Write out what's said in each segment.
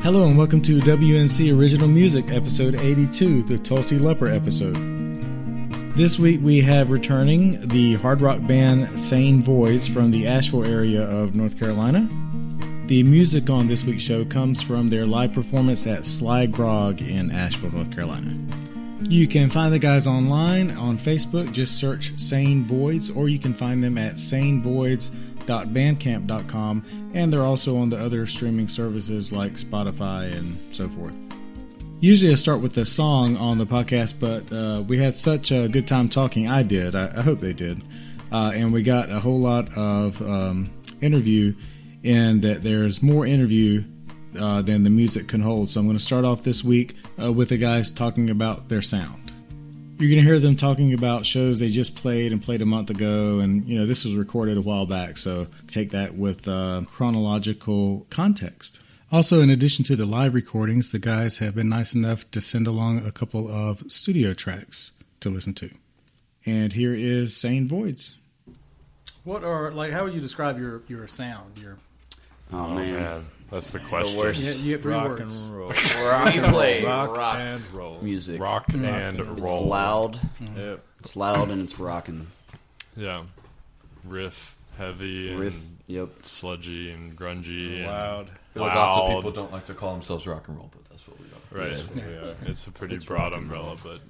Hello and welcome to WNC Original Music, episode 82, the Tulsi Leper episode. This week we have returning the hard rock band Sane Voids from the Asheville area of North Carolina. The music on this week's show comes from their live performance at Sly Grog in Asheville, North Carolina. You can find the guys online on Facebook, just search Sane Voids, or you can find them at sanevoids.bandcamp.com, and they're also on the other streaming services like Spotify and so forth. Usually I start with a song on the podcast, but we had such a good time talking. I did. I hope they did. And we got a whole lot of interview, and that there's more interview than the music can hold. So I'm going to start off this week with the guys talking about their sound. You're going to hear them talking about shows they just played a month ago, and this was recorded a while back, so take that with chronological context. Also, in addition to the live recordings, the guys have been nice enough to send along a couple of studio tracks to listen to. And here is Sane Voids. What are, how would you describe your sound? Oh man. That's the question. You get three rock words. and roll. We play rock and roll music. Rock and roll. It's loud. Mm-hmm. Yep. It's loud and it's rocking. Yeah. Riff, heavy, and sludgy and grungy. Loud. And I feel like lots of people don't like to call themselves rock and roll, but that's what we are. Right. Yeah. It's a pretty broad umbrella, but...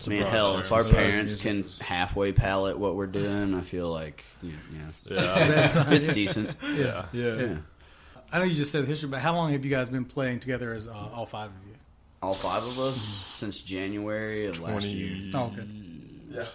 hell, if our parents can halfway palate what we're doing, I feel like, it's decent. Yeah. I know you just said history, but how long have you guys been playing together as all five of you? All five of us since January of last year. Oh, okay. Yeah.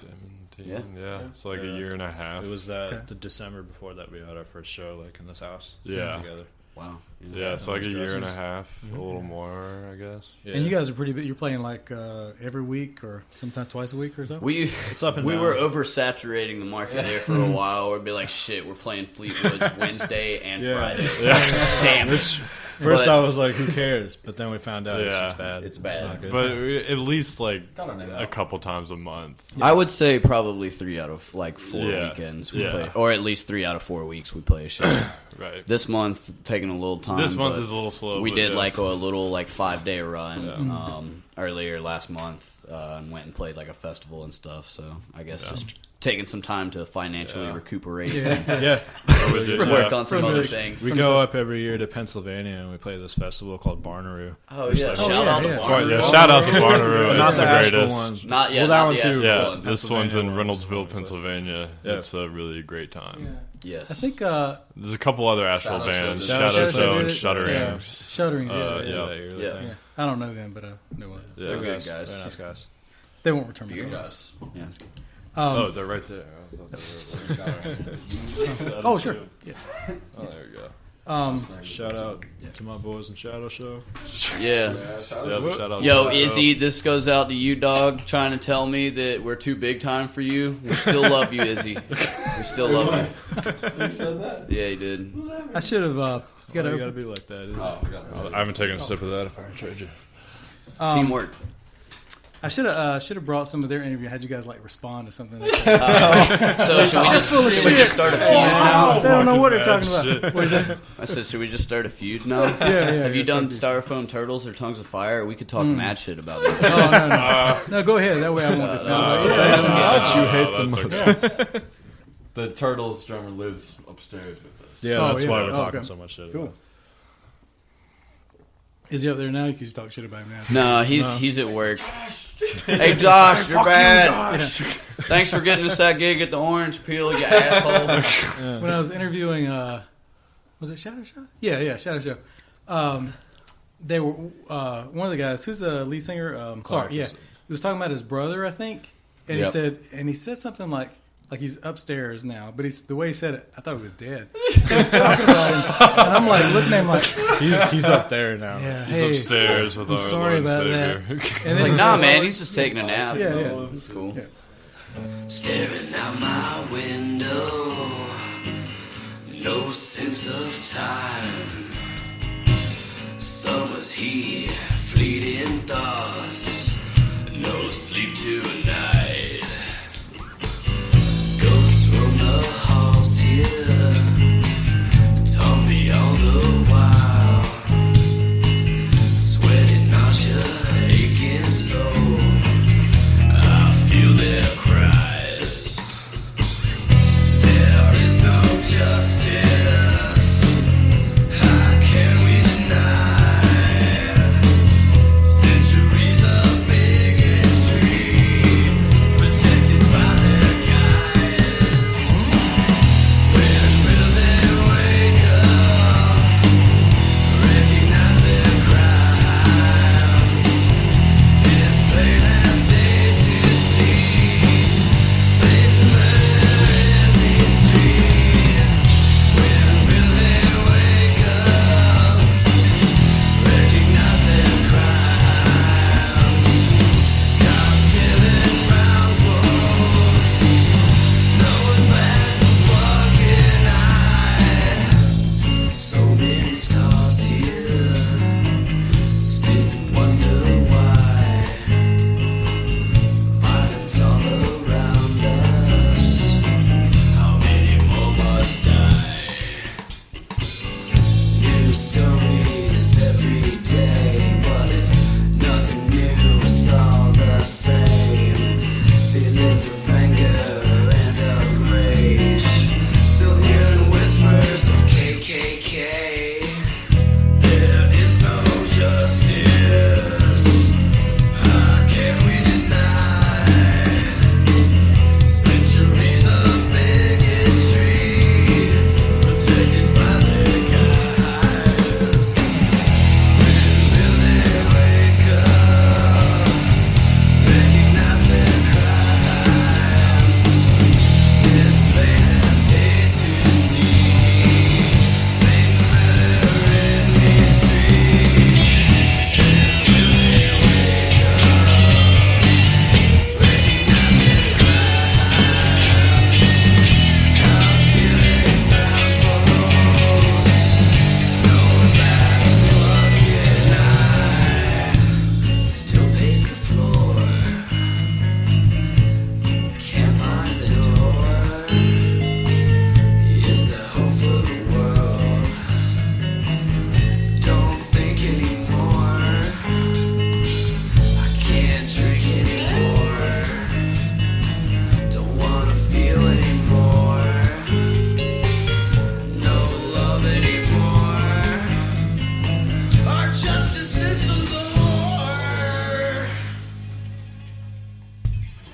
It's like a year and a half. It was the December before that we had our first show, in this house. Yeah. Together. Wow. Yeah, it's like a year and a half, a little more, I guess. Yeah. And you guys are pretty big. You're playing every week or sometimes twice a week or so? It's up and we down. were oversaturating the market there for a while. We'd be like, shit, we're playing Fleetwood's Wednesday and Friday. Damn it. First I was like, who cares? But then we found out it's bad. It's bad. It's not good. But at least a couple times a month. I would say probably 3 out of 4 weekends we play, or at least 3 out of 4 weeks we play a show. Right. This month taking a little time. This month is a little slow. We did a little 5-day run earlier last month and went and played a festival and stuff. So I guess just taking some time to financially recuperate. Work on some other things. We go up every year to Pennsylvania and we play this festival called Barnaroo. Oh yeah! Shout out to Barnaroo. Yeah, shout out to Barnaroo. Not It's the greatest. Asheville ones. Not yet. Well, that not one the too. Asheville Yeah, one. this one's in Pennsylvania Reynoldsville, Pennsylvania. Yeah. It's a really great time. Yeah. Yes. I think there's a couple other Asheville bands, Shadow Shadow Show. and Shutterings. Shutterings, Yeah. I don't know them, but I know one. Yeah. They're good guys. Very nice guys. They won't return my Good calls. guys. Yeah. Oh, they're right there. Oh, sure. Yeah. Oh, there we go. Shout out to my boys in Shadow Show. Yeah. Shout out Yo, to Izzy, this goes out to you, dog, trying to tell me that we're too big time for you. We still love you, Izzy. We still love you. You said that? Yeah, he did. I should have. You gotta be like that. I haven't taken a sip of that if I trade you. Teamwork. I should have brought some of their interview. Had you guys respond to something? So should we just start a feud now? They don't know what they're talking about. What is that? I said, should we just start a feud now? Yeah. Have you done Styrofoam Turtles or Tongues of Fire? We could talk mad shit about it. No. No, go ahead. That way I won't defend You hate them most. The Turtles drummer lives upstairs with us. Yeah, that's why we're talking so much shit. Cool. Is he up there now? You can just talk shit about him now. No, he's at work. Hey, Josh, you're bad. Thanks for getting us that gig at the Orange Peel, you asshole. When I was interviewing, was it Shadow Show? Yeah, Shadow Show. They were one of the guys. Who's the lead singer? Clark. Yeah, he was talking about his brother, I think, and he said something like he's upstairs now, but the way he said it, I thought he was dead. So he's talking about him, and I'm looking at him he's up there now. Yeah, He's upstairs with our sorry Lord and about Savior. And It's nah, man, he's just taking a nap. Yeah. It's cool. Yeah. Staring out my window, no sense of time. Summer's here, fleeting thoughts, no sleep tonight. Ghosts roam the halls here, tell me all the while.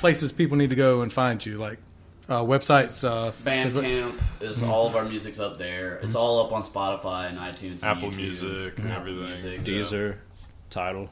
places people need to go and find you, like websites. Bandcamp is all of our music's up there. It's all up on Spotify and iTunes, and Apple YouTube, Music, and Apple everything. Music. Tidal. Tidal.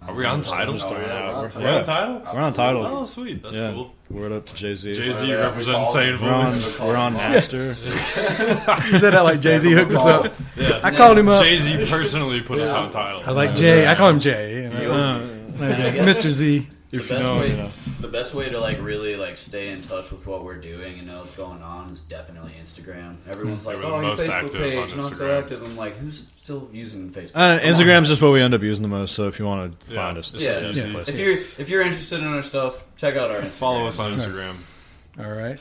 Are we on Tidal? Just throwing it out. We're on Tidal? We're on Tidal. Oh, sweet. That's cool. Word up to Jay-Z. Jay-Z represents St. We're on, Louis. we're on Napster. You said that like Jay-Z hooked us up. Yeah. I called him up. Jay-Z personally put us on Tidal. I was like, Jay. I call him Jay. You know? I guess Mr. Z. If you know, you know. The best way to like really like stay in touch with what we're doing and know what's going on is definitely Instagram. Everyone's like, We're "Oh, your most Facebook active page, on not so Instagram. active." I'm like, "Who's still using Facebook?" Come Instagram's just what we end up using the most. So if you want to Yeah. find us, this Yeah. is the on. place. If you're interested in our stuff, check out our Instagram. Follow us on Instagram. All right.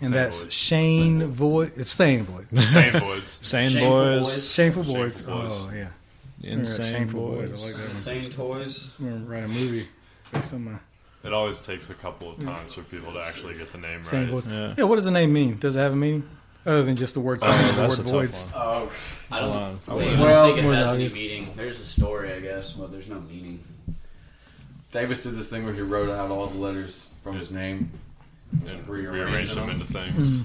And Sane that's Boys. Shane Voice. It's Sane Boys. Same boys. Sane Shameful Boys, Boys. Shameful Boys. Shameful Boys. Oh, yeah. Insane Shameful Boys. I like that one. Same toys. I'm going to write a movie based on my It always takes a couple of times for people to actually get the name Sane right. Boys. Yeah. Yeah, what does the name mean? Does it have a meaning? Other than just the word Sane or the That's word a tough Voids. one. Oh, I don't, Hold on. I don't Well, think it more has any obvious. meaning. There's a story, I guess, but there's no meaning. Davis did this thing where he wrote out all the letters from his name And rearranged rearrange them them. into things.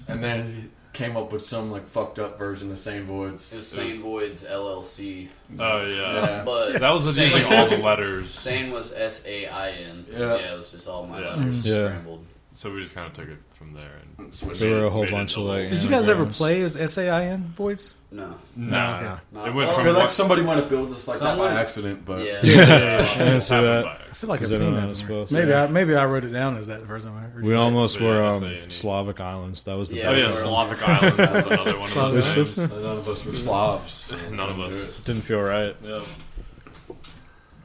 and then he came up with some like fucked up version of St. Voids. It was Sane Voids LLC. Oh, yeah. Yeah. But That was Sane using all the letters. Sane was SAIN. Yeah. Yeah, it was just all my Yeah. letters Yeah. scrambled. So we just kind of took it from there. And There were a whole made it bunch of a like. little- Did you guys ever anagrams. play as SAIN Voids? No. Nah. Okay. Not- It went I from feel like what- somebody might have built us like that Someone- by accident, but Yeah. Yeah, I didn't see happened that. by- I feel like I've 'Cause I seen don't know that how to somewhere. spell, Maybe I wrote it down as that the first time I heard We you. almost Yeah, were SANE. Slavic Islands. That was the Yeah, Oh, bad yeah, part. Slavic Islands is another one of Slavic those names. none of us were Slavs. None of us. Didn't feel right. Yeah.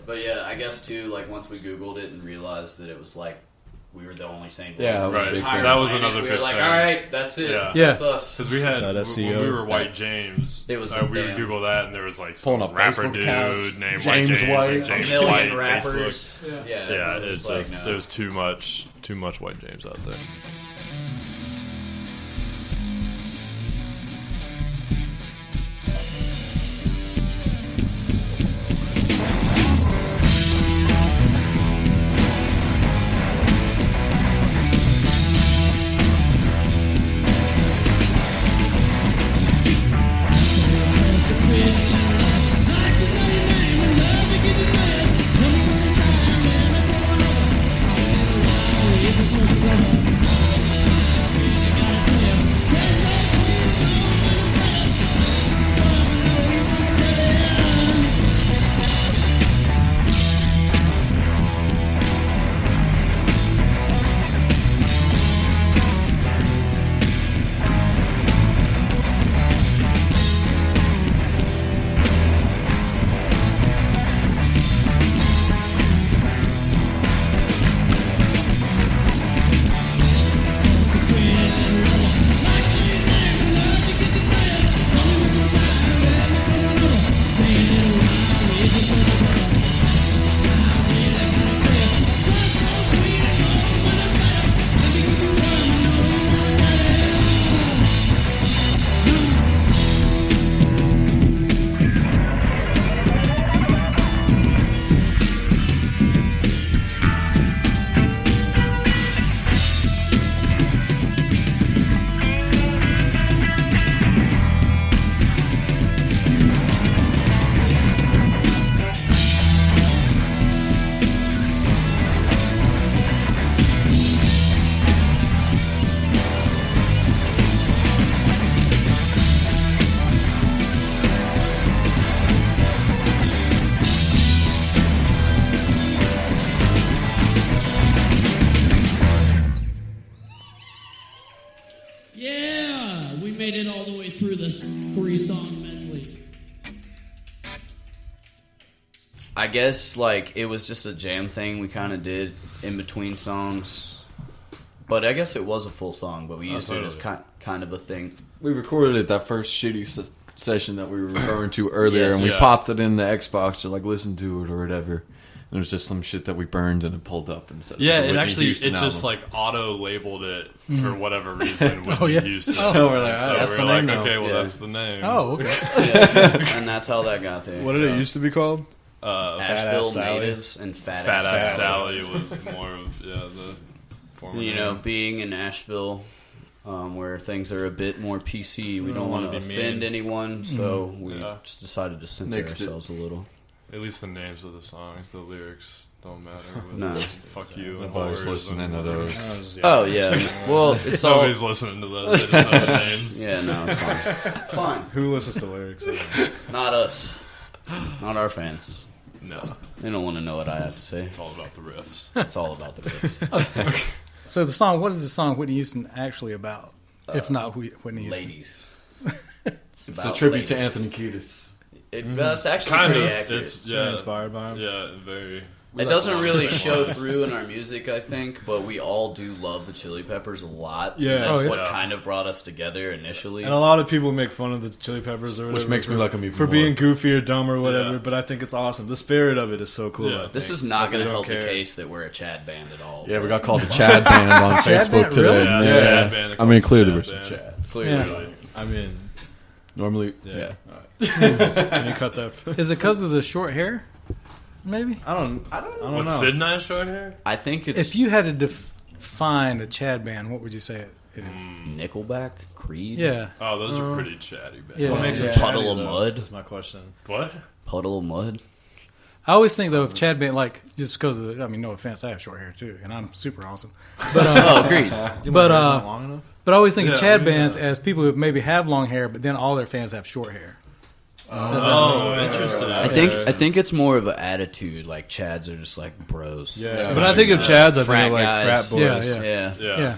But yeah, I guess too, like once we Googled it and realized that it was like we were the only Sane Voids. Yeah, on the right. entire That was planet. another We were big like, thing. all right, that's it. Yeah. Yeah. That's us. Because we had, That when SEO. we were White James, It was we would damn. Google that and there was like Pulling some up rapper Facebook dude accounts, named James White James White. and A James million White rappers. Facebook. Yeah, Yeah, it was it's like, just no. there's too much White James out there. Yeah, we made it all the way through this 3-song medley. I guess like it was just a jam thing we kind of did in between songs. But I guess it was a full song, but we used it as kind of a thing. we recorded it that first shitty session that we were referring to earlier, Yes. and we Yeah. popped it in the Xbox to like listen to it or whatever. And it was just some shit that we burned and it pulled up and said, Yeah, "It's a it Whitney actually Houston it just album." like auto labeled it for whatever reason. Whitney yeah. Houston. Oh, we're like, so that's we're the like, name now. okay, well Yeah. that's the name. Oh, okay. Yeah. And that's how that got there. What did it used to be called? Asheville Sally. natives and Fat Ass Sally. Sally was more of the former. You know, name. being in Asheville, where things are a bit more PC, we don't want to offend anyone, so we just decided to censor ourselves a little. At least the names of the songs, the lyrics don't matter. With No. Fuck you and Nobody's whores listening and to those. Oh yeah, well it's all Nobody's listening to those. They just know the names. yeah, no, it's fine. It's fine. Who listens to lyrics? Not us, not our fans. No, They don't want to know what I have to say. it's all about the riffs. It's all about the riffs. So the song, what is the song Whitney Houston actually about? If not Whitney Houston. Ladies. It's a tribute to Anthony Kiedis. That's actually Kind pretty of. accurate. It's Inspired by him. Yeah, very. It doesn't really show through in our music, I think, but we all do love the Chili Peppers a lot. Yeah. That's Oh, yeah. what kind of brought us together initially. And a lot of people make fun of the Chili Peppers or whatever, Which makes me like them even for more. being goofy or dumb or whatever. Yeah. But I think it's awesome. The spirit of it is so cool. Yeah. I think. This is not Like, going they to don't help the care. case that we're a Chad band at all. Yeah, we got called the Chad Band on Facebook Band, today. really? Yeah, Yeah. Chad band. I mean, clearly Chad we're band. Chad. Clearly. Yeah. I mean, Normally, yeah. yeah. Can you cut that? Is it because of the short hair? Maybe. I don't What, know. Sid and I short hair? I think it's If you had to define a Chad band, what would you say it is? Nickelback, Creed, Yeah. Oh, those are pretty chatty bands. Yeah. What makes Yeah. it Puddle chatty, of though, Mud. is my question. What? Puddle of Mud. I always think though of Chad band like just because of the. I mean, no offense, I have short hair too, and I'm super awesome. But Oh, agreed. But, Not long enough. but I always think of Yeah, Chad we- bands as people who maybe have long hair, but then all their fans have short hair. Oh, interesting. I think it's more of an attitude. Like Chads are just like bros. Yeah, but I think of Chads, I think Frat of like guys. frat boys, Yeah. Yeah.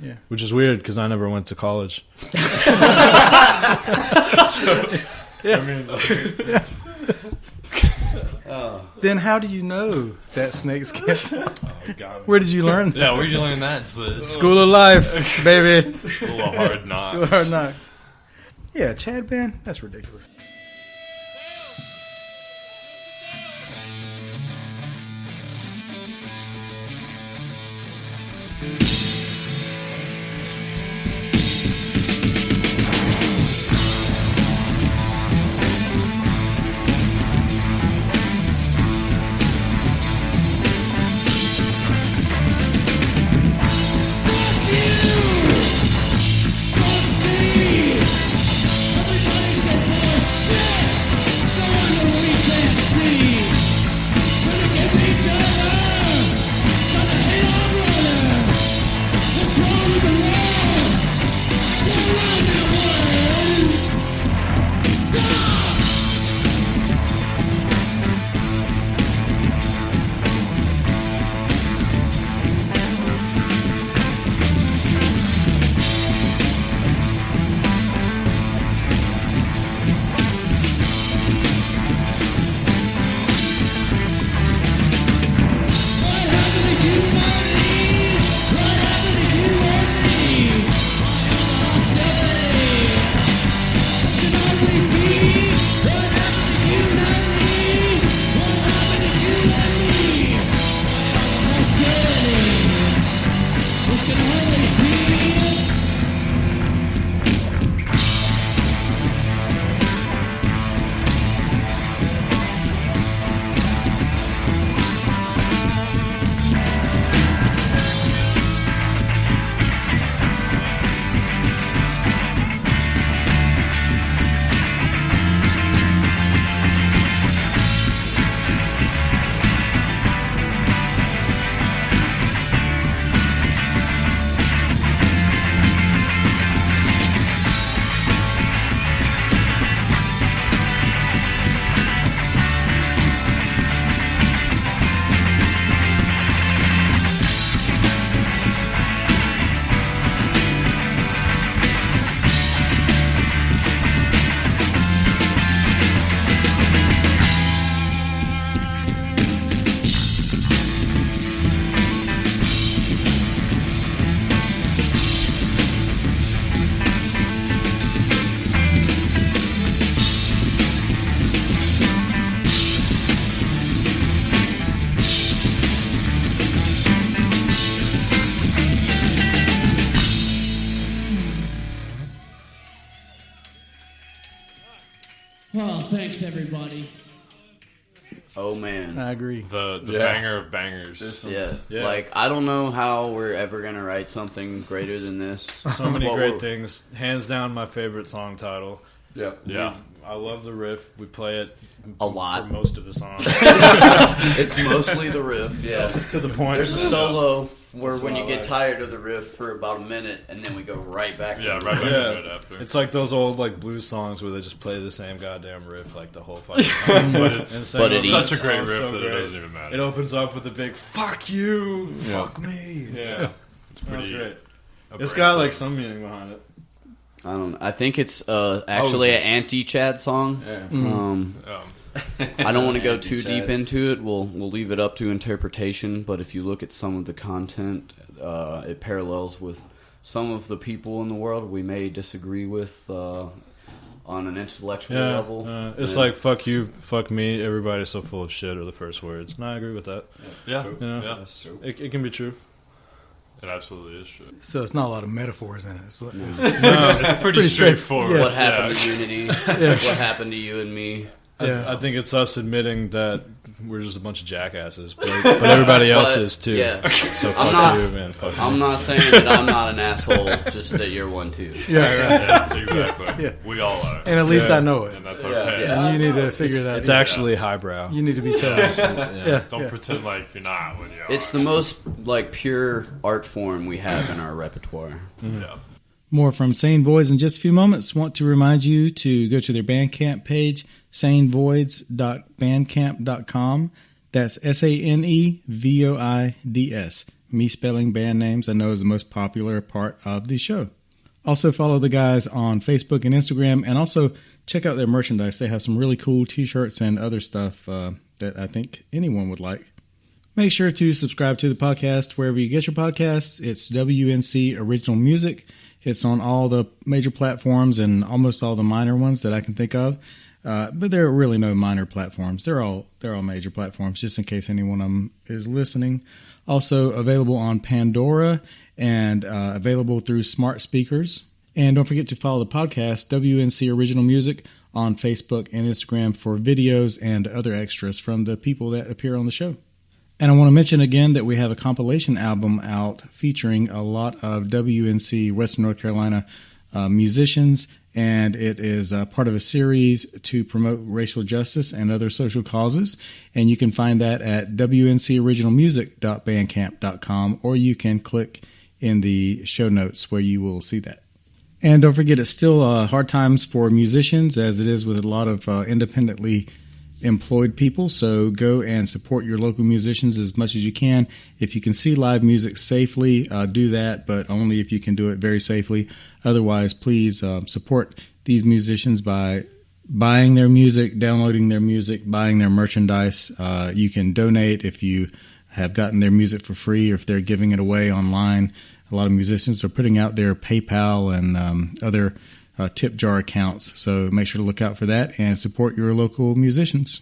Yeah. which is weird because I never went to college. I mean, like, Then how do you know that snakes can't? God. Where did you learn? yeah, where'd you learn that? Sid? School of Life, baby. School of Hard Knocks. School of Hard Knocks. Yeah, Chad band. That's ridiculous. Well, thanks everybody. Oh man, I agree. The banger of bangers. Yeah. Like I don't know how we're ever gonna write something greater than this. So many great things. Hands down, my favorite song title. Yeah. I love the riff. We play it a lot for most of the song. It's mostly the riff. Yeah, It's just to the point. there's a solo where when you get tired of the riff for about a minute, and then we go right back. Yeah, to right back Yeah. to it after. It's like those old like blues songs where they just play the same goddamn riff like the whole fucking time. but it's But it such a eats. great Sounds riff so that great. it doesn't even matter. It opens up with a big "fuck you, fuck me." Yeah, it's That's pretty great. abrasive. It's got like some meaning behind it. I don't know. I think it's actually an anti-Chad song. Yeah. I don't want to go too Anti-Chad. deep into it. We'll leave it up to interpretation. But if you look at some of the content, it parallels with some of the people in the world we may disagree with on an intellectual level. It's like "fuck you, fuck me." Everybody's so full of shit are the first words. And I agree with that. Yeah, Yeah. That's true. It can be true. it absolutely is true. So it's not a lot of metaphors in it. It's It's pretty straightforward. Yeah. What happened to Unity? What happened to you and me? Yeah. I think it's us admitting that we're just a bunch of jackasses, but everybody else is too. Yeah. So I'm fuck not- you, man. Fuck I'm you. not saying that I'm not an asshole, just that you're one too. Yeah, exactly. Yeah. We all are, And at least Yeah. I know it. and that's okay. Yeah. And you need to figure that It's out. actually highbrow. You need to be told. Yeah. Don't pretend like you're not when you are. It's the most like pure art form we have in our repertoire. Yeah. More from Sane Voids in just a few moments. Want to remind you to go to their Bandcamp page, sanevoids.bandcamp.com. That's SANEVOIDS. Me spelling band names I know is the most popular part of the show. Also follow the guys on Facebook and Instagram, and also check out their merchandise. They have some really cool t-shirts and other stuff that I think anyone would like. Make sure to subscribe to the podcast wherever you get your podcasts. It's WNC Original Music. It's on all the major platforms and almost all the minor ones that I can think of. But there are really no minor platforms. They're all major platforms, just in case anyone of them is listening. Also available on Pandora and available through smart speakers. And don't forget to follow the podcast, WNC Original Music, on Facebook and Instagram for videos and other extras from the people that appear on the show. And I want to mention again that we have a compilation album out featuring a lot of WNC Western North Carolina musicians, and it is part of a series to promote racial justice and other social causes. And you can find that at wncoriginalmusic.bandcamp.com, or you can click in the show notes where you will see that. And don't forget, it's still hard times for musicians, as it is with a lot of independently employed people, so go and support your local musicians as much as you can. If you can see live music safely, do that, but only if you can do it very safely. Otherwise, please support these musicians by buying their music, downloading their music, buying their merchandise. You can donate if you have gotten their music for free or if they're giving it away online. A lot of musicians are putting out their PayPal and other tip jar accounts, so make sure to look out for that and support your local musicians.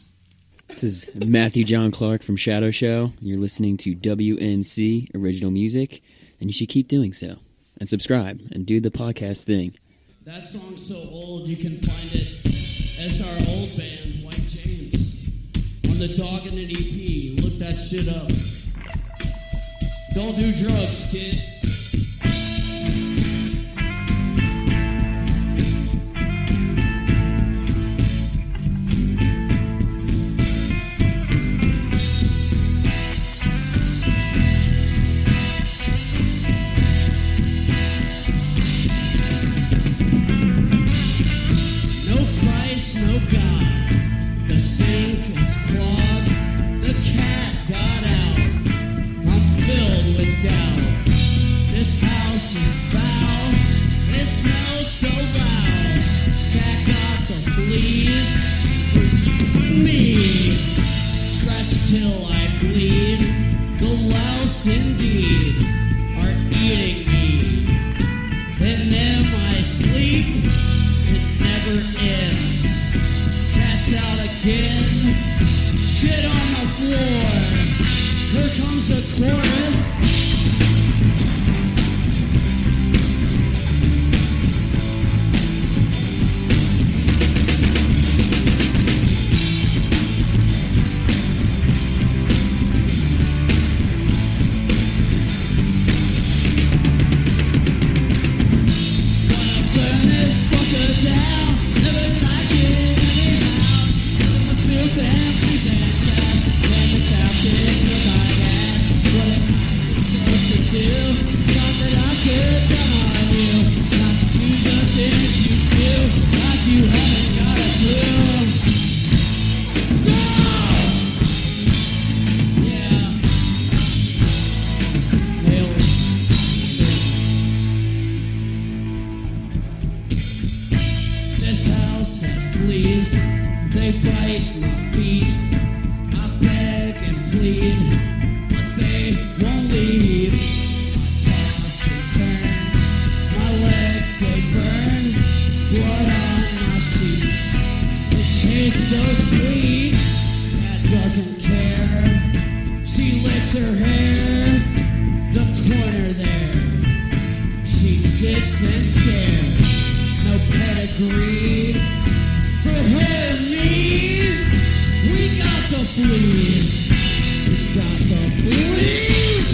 This is Matthew John Clark from Shadow Show. You're listening to WNC Original Music, and you should keep doing so. And subscribe and do the podcast thing. That song's so old you can find it as our old band, White James, on the Dog and an EP. Look that shit up. Don't do drugs, kids. No Christ, no God. The sink is clogged. The cat got out. I'm filled with doubt. This house is foul. It smells so loud. Cat got the fleas for you and me. Scratch till I bleed. The louse indeed are eating me. In them I sleep. It never ends. Cat's out again. Shit on the floor. Here comes the chorus. They bite my feet. I beg and plead, but they won't leave. I toss and turn. My legs they burn. Blood on my sheets. It tastes so sweet. Cat doesn't care. She licks her hair. The corner there. She sits and stares. No pedigree. For her and me, we got the fleas. We got the fleas.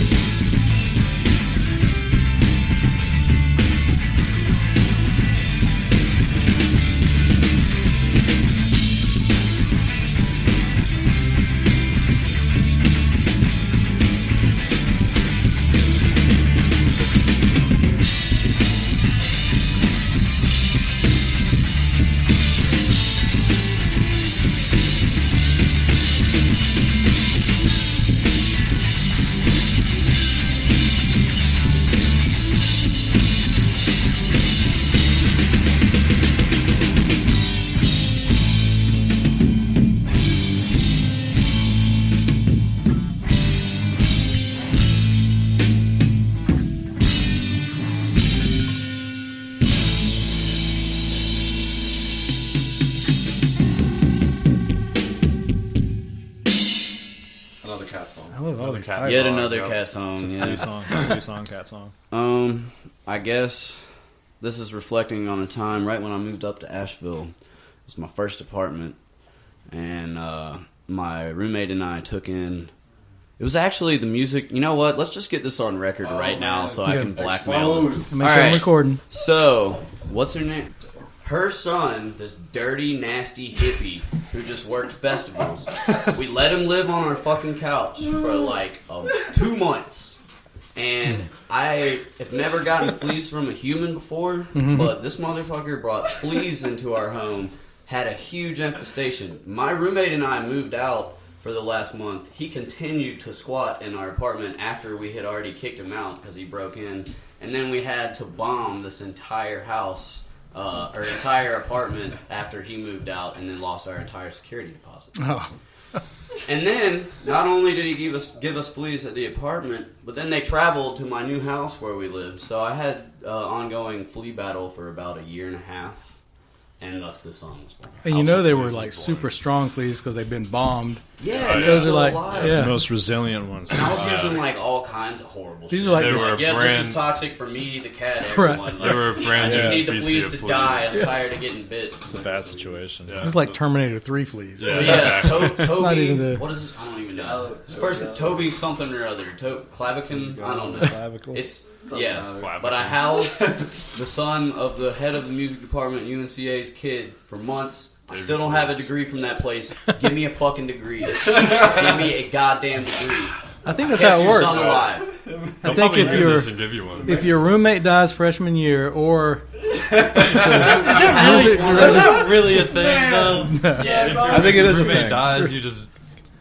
Another cat song. I love all these titles. Yet another cat song. Yeah. Three-song cat song. I guess this is reflecting on a time right when I moved up to Asheville. It was my first apartment, and my roommate and I took in. It was actually the music. You know what? Let's just get this on record right now, so I can blackmail it. Make sure I'm recording. So, what's her name? Her son, this dirty, nasty hippie who just worked festivals. We let him live on our fucking couch for like 2 months. And I have never gotten fleas from a human before, but this motherfucker brought fleas into our home, had a huge infestation. My roommate and I moved out for the last month. He continued to squat in our apartment after we had already kicked him out because he broke in. And then we had to bomb this entire house. Our entire apartment after he moved out, and then lost our entire security deposit. Oh. And then, not only did he give us fleas at the apartment, but then they traveled to my new house where we lived. So I had ongoing flea battle for about 1.5 years, and thus this song was born. And you know they were like super strong fleas because they've been bombed. Yeah, and those are like The most resilient ones. And I was using like all kinds of horrible These shit. are like They were this is toxic for me, the cat, everyone. They were a brand I just new need the species fleas of to die. fleas. I'm tired of getting bit. It's a bad situation. it was like Terminator 3 fleas. Yeah. Yeah, Exactly. Toby. not even the- What is it? I don't even know. It's first Toby something or other. Clavican? I don't know. Clavicle? It's yeah. Clavicle. But I housed the son of the head of the music department, UNCA's kid, for months. I still don't have a degree from that place. Give me a fucking degree. Give me a goddamn degree. I think that's how it Kept your works. son alive. I think if your roommate dies freshman year, or Is that really a thing, though? Yeah, I think it is a roommate thing. dies, you just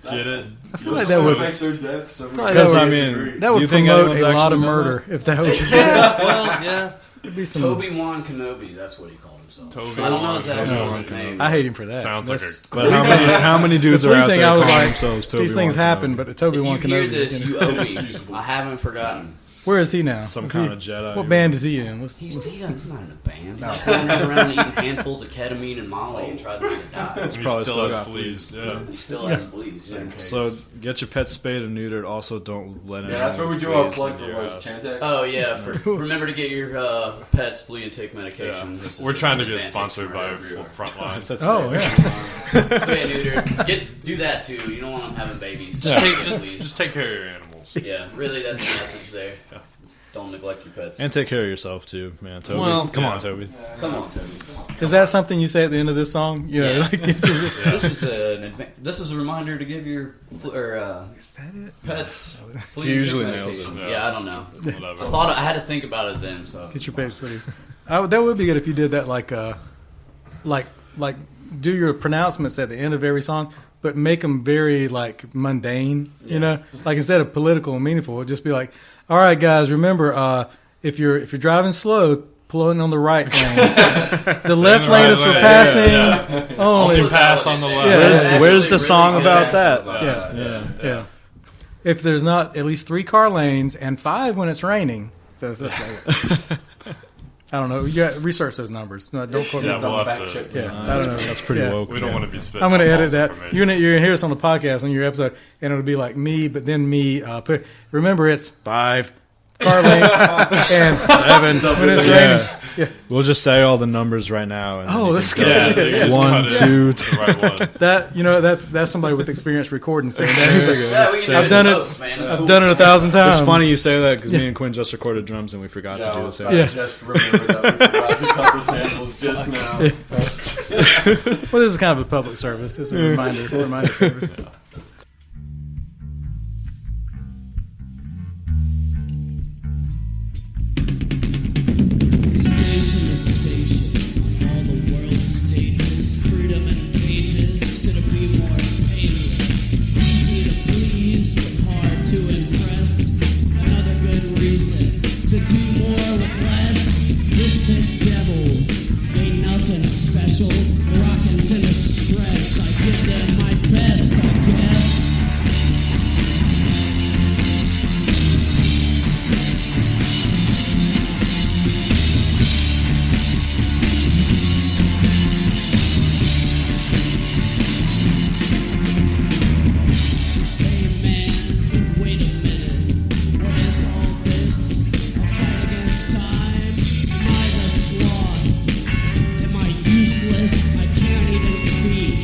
get it. I feel like that would Because I mean, that do would you think promote anyone's a lot of actually done murder if that was just Well, yeah. It'd be some. Obi-Wan Kenobi, that's what he called himself. Toby I don't know his Wan actual Kenobi. name. I hate him for that. Sounds like That's- a But how many dudes the are flea out thing, there I was calling like, themselves Toby these things Wan happen, Kenobi? but the Toby If Wan you hear Kenobi. this, you you know. owe me. I haven't forgotten. Where is he now? Some Is kind he- of Jedi. What band is he in? What's, He's not in a band. He's wandering around eating handfuls of ketamine and Molly and tries not to die. And he probably still still has got fleas. Yeah. He still has fleas. Yeah. So get your pet spayed and neutered. Also, don't let anyone. Yeah, that's where we do our fleas plug into for your like house. Chantix. Oh yeah, remember to get your pets flea and tick medication. Yeah. This is We're trying to an get advantage sponsored by commercial. Frontline. That's oh fair. yeah. Spay and neuter. Do that too. You don't want them having babies. Just take care of your animals. Yeah, really, that's the message there. Don't neglect your pets. And take care of yourself too, man. Toby, Well, come yeah. on, Toby. Come on, Toby. Is that something you say at the end of this song? You know, Yeah. like, get your- This is a reminder to give your is that it? pets. flea He and usually tick nails medication. it. Yeah, I don't know. Whatever. I had to think about it then. So Get your pets ready. That would be good if you did that, like do your pronouncements at the end of every song, but make them very like mundane. You know, like instead of political and meaningful, it'd just be like, "All right, guys, remember, if you're driving slow, pulling on the right lane. The left lane is for passing. Only pass on the left. Yeah. Where's the song about that? Yeah. If there's not at least 3 car lanes and 5 when it's raining, so it's just like I don't know. You got to research those numbers. No, don't quote me. Yeah, we'll have to. I don't know. That's pretty woke. We don't want to be spitting. I'm going to edit false that. information. You're going to hear this on the podcast on your episode, and it'll be like me, but then me. Remember, it's 5 car lanes and 7 when it's raining. Yeah. We'll just say all the numbers right now. And That's good. Yeah, you just 1, cut it 2, to the right one. That's somebody with experience recording saying that. He's like, Yeah, we can I've do done it. close, man. I've done it 1,000 times. It's funny you say that because me and Quinn just recorded drums and we forgot to do the same. I just remembered that we forgot to cut the samples just now. Well, this is kind of a public service. This is a reminder service. Station to station, on all the world's stages, freedom and cages, could it be more painless? Easy to please, but hard to impress. Another good reason to do more with less. Distant devils, ain't nothing special. Rockin' to the stress, I give them my best, I guess. Hey man, wait a minute. What is all this? A fight against time? Am I the sloth? Am I useless? I can't even speak.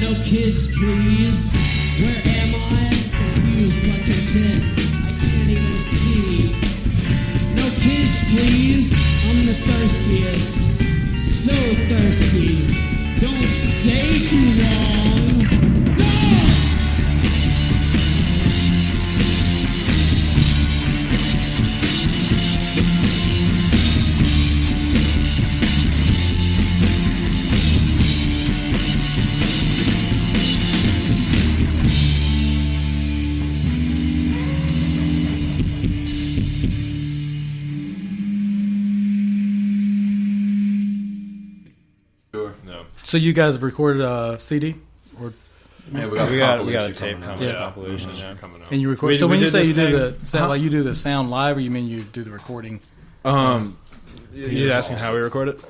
No kids, please. Where am I? Confused but content. I can't even see. No kids, please. I'm the thirstiest. So thirsty. Don't stay too long. No! No. So you guys have recorded a CD, or Yeah, We got a tape coming. Yeah. Compilation. It's Yeah. coming out. and you record. We- So we when you did say this you do thing- the sound, like you do the sound live, or you mean you do the recording? You asking how we record it?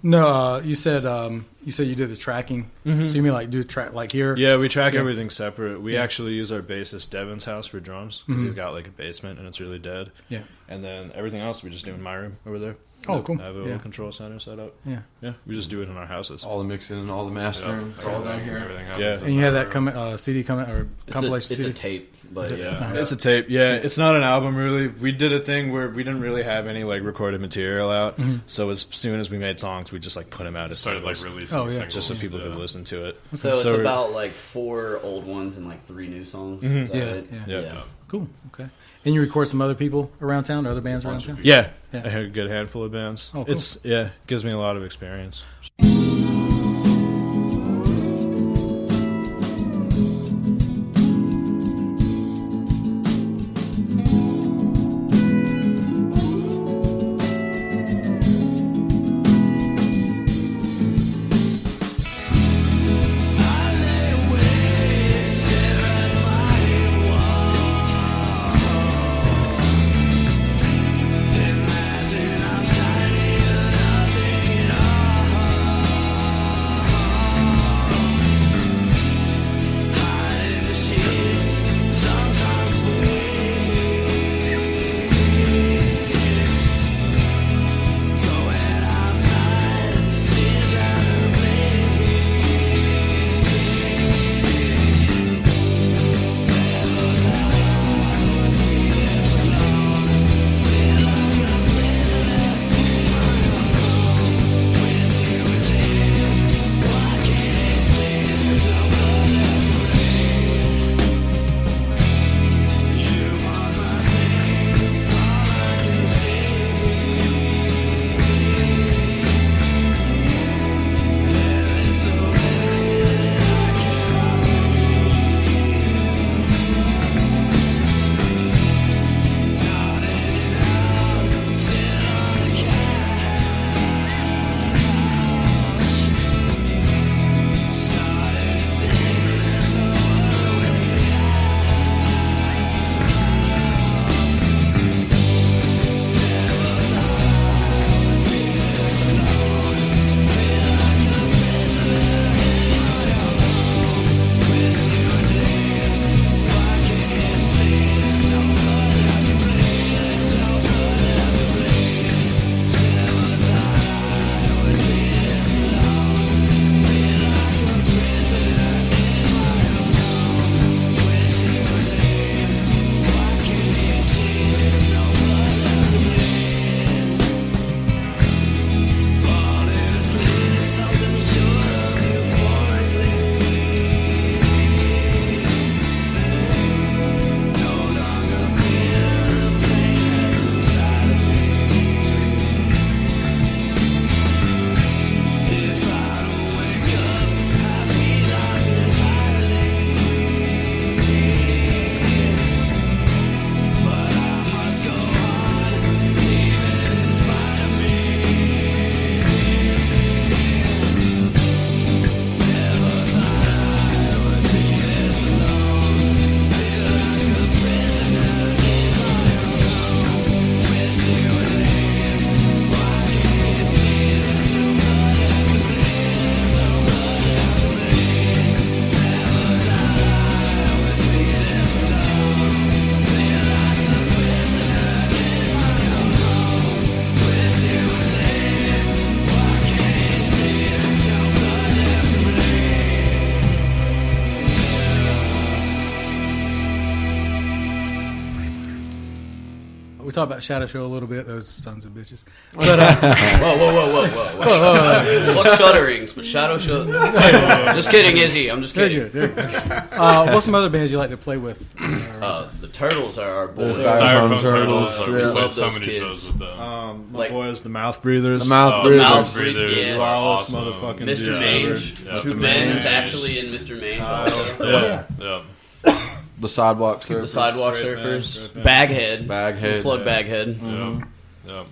No, you said you did the tracking. So you mean like do track like here? Yeah, we track Yeah. everything separate. We Yeah. actually use our bassist Devin's house for drums because he's got like a basement and it's really dead. Yeah. And then everything else we just do in my room over there. Oh, cool. I have a Yeah. little control center set up. Yeah. Yeah, we just do it in our houses. All the mixing and all the mastering. It's all down here. Everything Yeah. happens in And you have my that room. CD coming or compilation It's CD. a tape, but Is it? yeah. It's a tape. Yeah, it's not an album really. We did a thing where we didn't really have any like recorded material out. So as soon as we made songs, we just like put them out as Started like singles, releasing Oh, yeah. singles. just so people yeah. could listen to it. So it's we're- about like 4 old ones and like 3 new songs. Is that Yeah, it? yeah. Yeah. Cool. Okay. And you record some other people around town, other bands around town. Yeah, Yeah. I had a good handful of bands. Oh, cool. It's gives me a lot of experience. Imagine I'm tiny and nothing at all. we talked about Shadow Show a little bit. Those sons of bitches. But whoa. Fuck Shudderings, but Shadow Show. Just kidding, Izzy. I'm just kidding. Very good. What's some other bands you like to play with? The Turtles are our boys. Styrofoam Turtles. We We love played so those many kids. shows with them. My Like- boys, the Mouth Breathers. The Mouth The Breathers. Mouth Breathers. Breathers. Smallest Awesome. motherfucking Mr. dudes Mange. Yeah. Who Mr. Mange is Mange. actually in Mr. Mange also. Yeah. The Sidewalk The Surfers. Sidewalk Great band, Surfers. great band. Baghead. Baghead. Plug Baghead. Yeah.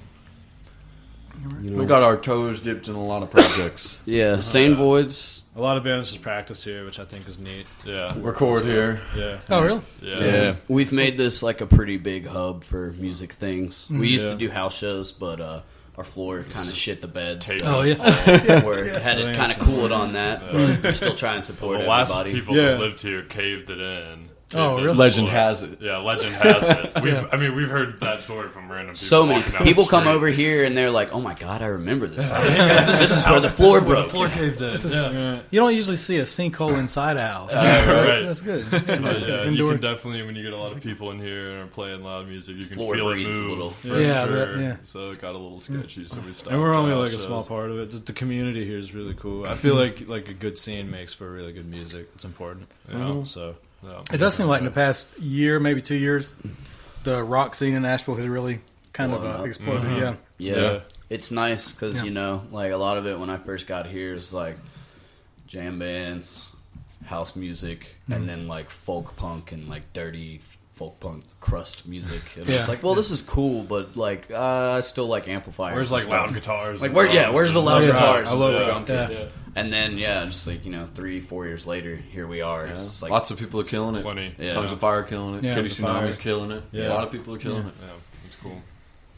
We got our toes dipped in a lot of projects. Yeah. Sane Voids. A lot of bands just practice here, which I think is neat. Yeah. Record here. Yeah. Oh, really? Yeah. We've made this like a pretty big hub for music things. We used Yeah. to do house shows, but our floor kind of shit the bed. Tape. Oh, yeah. Where it had to kind of cool it on that, but we still try and support The last everybody. people Yeah. that lived here caved it in. Oh, Caved really? in Legend the floor. has it. Yeah, legend has it. We've heard that story from random people. So many walking down people the come street. over here and they're like, "Oh my god, I remember this house. This is where the floor broke." caved in. You don't usually see a sinkhole inside a house. Right. That's good. But yeah, you Indoor. can definitely, when you get a lot of people in here and are playing loud music, you can Floor feel it breathes a move. little. For Yeah, I sure. bet, yeah. So it got a little sketchy, so we stopped. And we're only doing like a shows. small part of it. Just the community here is really cool. I feel like a good scene makes for really good music. It's important. Yeah. So Yeah. It does seem like in the past year, maybe 2 years, the rock scene in Nashville has really kind Blown of up. exploded. Yeah. Yeah. Yeah. It's nice because, Yeah. you know, like a lot of it when I first got here is like jam bands, house music, and then like folk punk and like dirty folk punk crust music. And Yeah. it's like, well, this is cool, but like I still like amplifiers. Where's and like stuff. loud guitars? Like and where's drums the and- loud Yeah. guitars? I love and it. drum Yeah. kits? And then just like 3-4 years later, here we are. Yeah. It's just like Lots of people are killing it. Plenty. Yeah. Tongues of Fire killing it. Yeah. Katie Tongues of Fire. Tsunami's killing it. Yeah. A lot of people are killing it. Yeah, it's cool.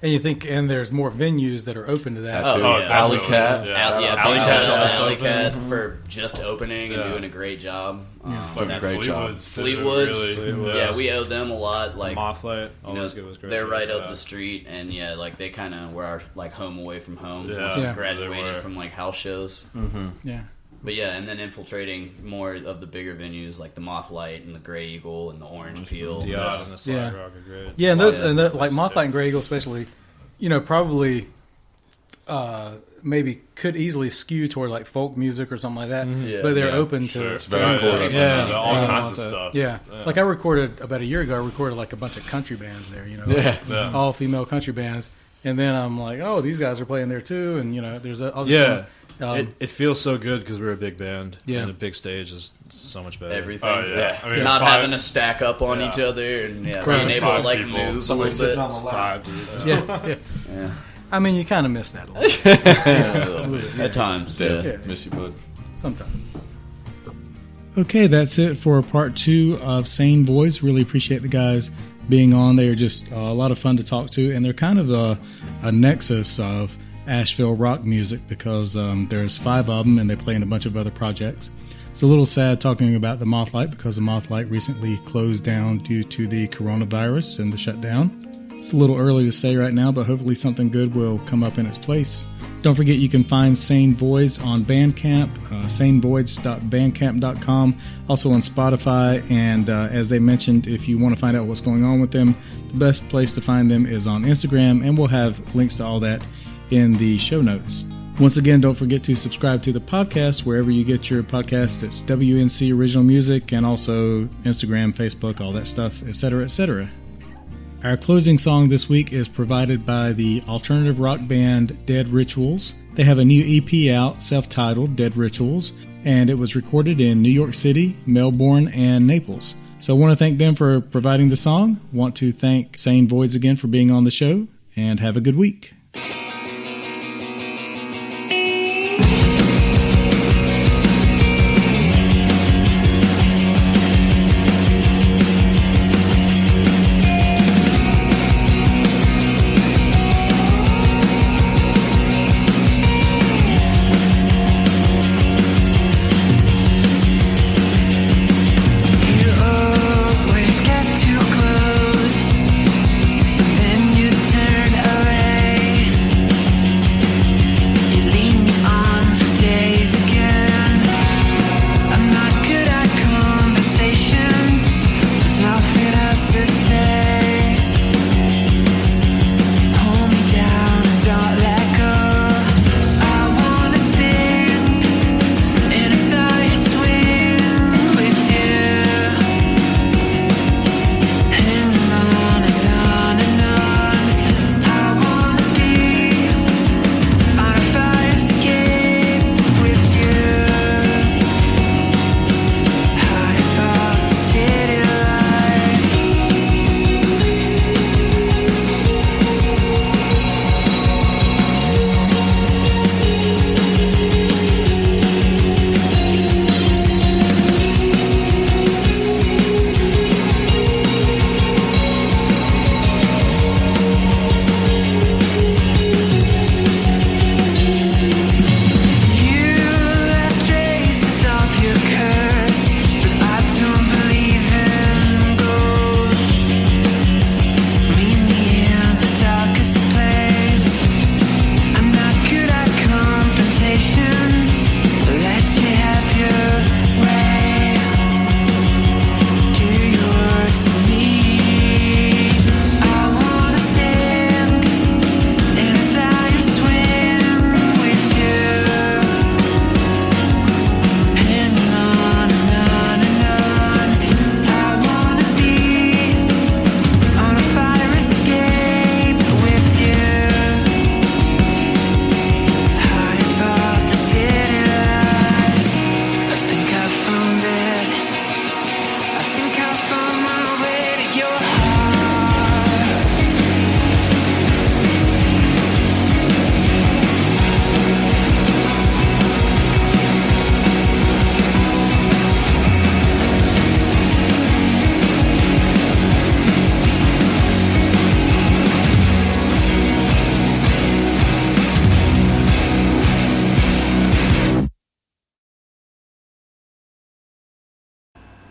And you think, and there's more venues that are open to that. That too. Oh, yeah. Alley definitely. Cat. Yeah. Alley Alley Cat, Cat Alley just opened. Cat for just opening and Yeah. doing a great job. Doing a great job. Fleetwood's, Fleetwood's. yeah, we owe them a lot. Like, Mothlight, you know, always good was great. they're right Yeah. up the street, and yeah, like they kind of were our like home away from home. Yeah. once we Yeah. graduated They were. from like house shows. Yeah. But yeah, and then infiltrating more of the bigger venues like the Mothlight and the Gray Eagle and the Orange Peel. The Odd and the Slide Yeah. Rock are great. Yeah, and those, Yeah. and like Mothlight and Grey Eagle especially, you know, probably maybe could easily skew toward like folk music or something like that. Yeah. But they're Yeah. open Sure. to It's very cool. important. Yeah. All Yeah. kinds of stuff. yeah. Like I recorded about a year ago. I recorded like a bunch of country bands there. You know, Yeah. Yeah. all female country bands. And then I'm like, oh, these guys are playing there too. And you know, there's all this Yeah. kind of, It feels so good because we're a big band. Yeah. And the big stage is so much better. Everything. Oh, yeah. I mean, Not five- having to stack up on Yeah. each other and Correct. being able to Five like people. move a Somebody little sitting bit. on the lap. Five dudes. yeah. Yeah. I mean, you kind of miss that a little At times, Yeah. yeah. Miss you, bud. sometimes. Okay, that's it for part 2 of Sane Voids. Really appreciate the guys being on. They are just a lot of fun to talk to, and they're kind of a nexus of Asheville rock music because there's 5 of them, and they play in a bunch of other projects. It's a little sad talking about the Mothlight because the Mothlight recently closed down due to the coronavirus and the shutdown. It's a little early to say right now, but hopefully something good will come up in its place. Don't forget you can find Sane Voids on Bandcamp, sanevoids.bandcamp.com, also on Spotify, and as they mentioned, if you want to find out what's going on with them, the best place to find them is on Instagram, and we'll have links to all that in the show notes. Once again, don't forget to subscribe to the podcast wherever you get your podcasts. It's WNC Original Music, and also Instagram, Facebook, all that stuff, etc., etc. Our closing song this week is provided by the alternative rock band Dead Rituals. They have a new EP out, self-titled Dead Rituals, and it was recorded in New York City, Melbourne, and Naples. So I want to thank them for providing the song. Want to thank Sane Voids again for being on the show, and have a good week. You always get too close, but then you turn away.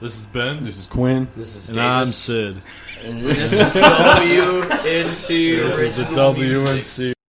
This is Ben. This is Quinn. This is And I'm Davis. Sid. This is WNC. This is the Original Music. WNC.